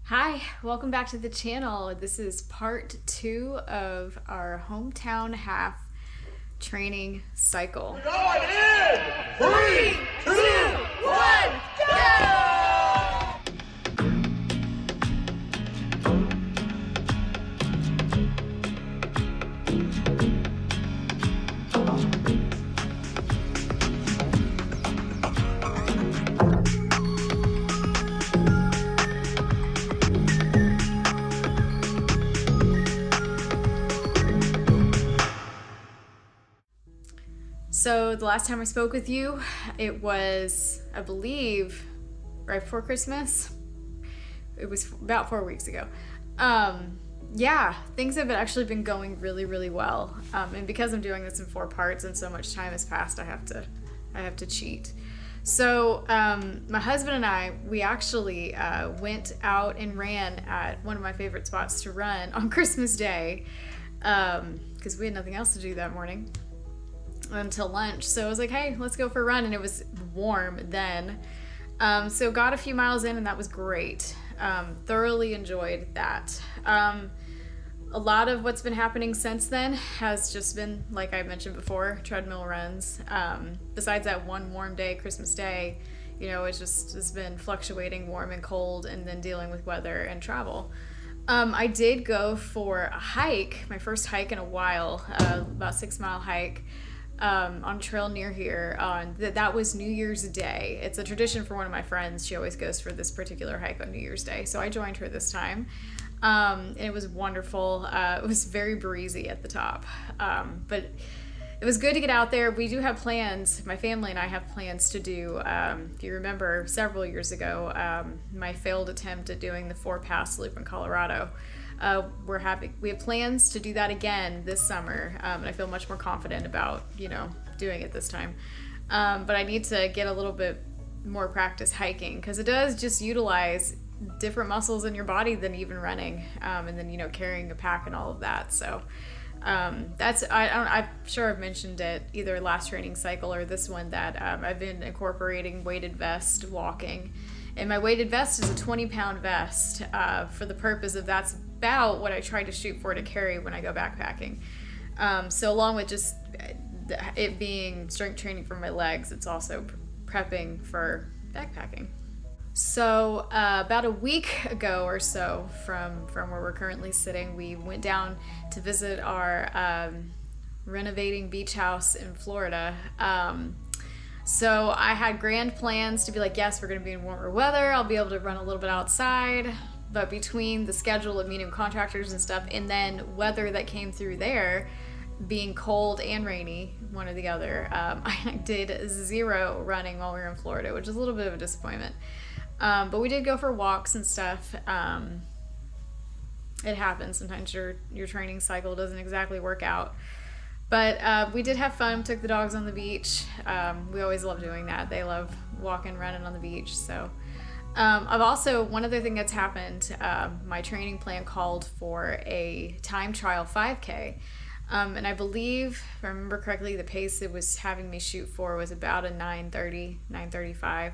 Hi, welcome back to the channel. This is part 2 of our hometown half training cycle. We're going in! 3, 2, 1, go! So the last time I spoke with you, it was, I believe, right before Christmas. It was about 4 weeks ago. Yeah, things have actually been going really well. And because I'm doing this in 4 parts and so much time has passed, I have to cheat. So my husband and I, we actually went out and ran at one of my favorite spots to run on Christmas Day because we had nothing else to do that morning until lunch. So I was like, hey, let's go for a run. And it was warm then. So got a few miles in and that was great. Thoroughly enjoyed that. A lot of what's been happening since then has just been, like I mentioned before, treadmill runs. Besides that one warm day, Christmas Day, you know, it's been fluctuating warm and cold and then dealing with weather and travel. I did go for a hike, my first hike in a while, about 6-mile hike. On a trail near here. That was New Year's Day. It's a tradition for one of my friends. She always goes for this particular hike on New Year's Day. So I joined her this time. And it was wonderful. It was very breezy at the top. But it was good to get out there. We do have plans. My family and I have plans to do, if you remember several years ago, my failed attempt at doing the 4-pass loop in Colorado. We have plans to do that again this summer, and I feel much more confident about, doing it this time. But I need to get a little bit more practice hiking because it does just utilize different muscles in your body than even running, and then, carrying a pack and all of that. So I'm sure I've mentioned it either last training cycle or this one that I've been incorporating weighted vest walking. And my weighted vest is a 20-pound vest for the purpose of that's about what I try to shoot for to carry when I go backpacking. So along with just it being strength training for my legs, it's also prepping for backpacking. So about a week ago or so from where we're currently sitting, we went down to visit our renovating beach house in Florida. So I had grand plans to be like, yes, we're going to be in warmer weather. I'll be able to run a little bit outside. But between the schedule of meeting contractors and stuff, and then weather that came through there, being cold and rainy, one or the other, I did 0 running while we were in Florida, which is a little bit of a disappointment. But we did go for walks and stuff. It happens. Sometimes your training cycle doesn't exactly work out. But we did have fun, took the dogs on the beach. We always love doing that. They love walking, running on the beach. So I've also, one other thing that's happened, my training plan called for a time trial 5K. And I believe, if I remember correctly, the pace it was having me shoot for was about a 9:30, 9:35.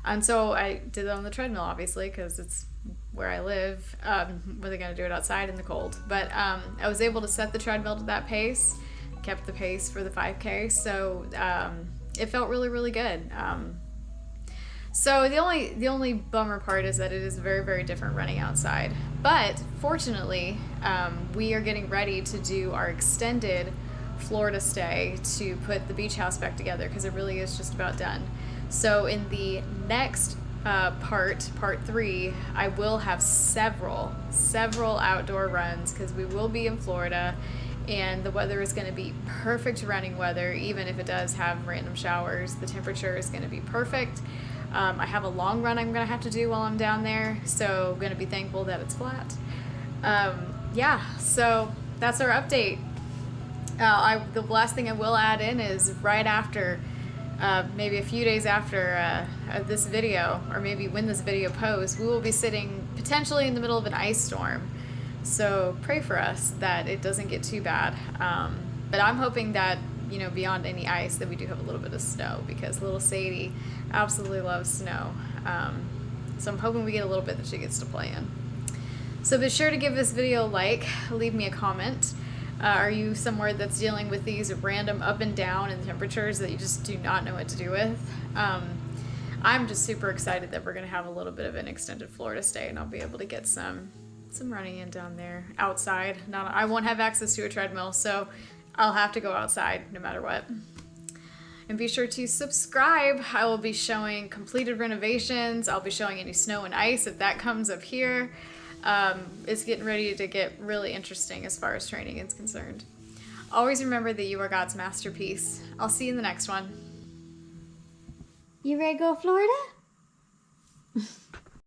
And so I did it on the treadmill, obviously, because it's where I live. Were they going to do it outside in the cold? But I was able to set the treadmill to that pace. Kept the pace for the 5K, so it felt really good. So the only bummer part is that it is very different running outside. But fortunately, we are getting ready to do our extended Florida stay to put the beach house back together because it really is just about done. So in the next part 3, I will have several outdoor runs because we will be in Florida. And the weather is going to be perfect running weather, even if it does have random showers. The temperature is going to be perfect. I have a long run I'm going to have to do while I'm down there, so I'm going to be thankful that it's flat. So that's our update. The last thing I will add in is right after, maybe a few days after this video, or maybe when this video posts, we will be sitting potentially in the middle of an ice storm. So pray for us that it doesn't get too bad. But I'm hoping that, beyond any ice, that we do have a little bit of snow because little Sadie absolutely loves snow. So I'm hoping we get a little bit that she gets to play in. So be sure to give this video a like, leave me a comment. Are you somewhere that's dealing with these random up and down in temperatures that you just do not know what to do with? I'm just super excited that we're going to have a little bit of an extended Florida stay, and I'll be able to get some running in down there outside. I won't have access to a treadmill, so I'll have to go outside no matter what. And be sure to subscribe. I will be showing completed renovations. I'll be showing any snow and ice if that comes up here. It's getting ready to get really interesting as far as training is concerned. Always remember that you are God's masterpiece. I'll see you in the next one. You ready to go Florida?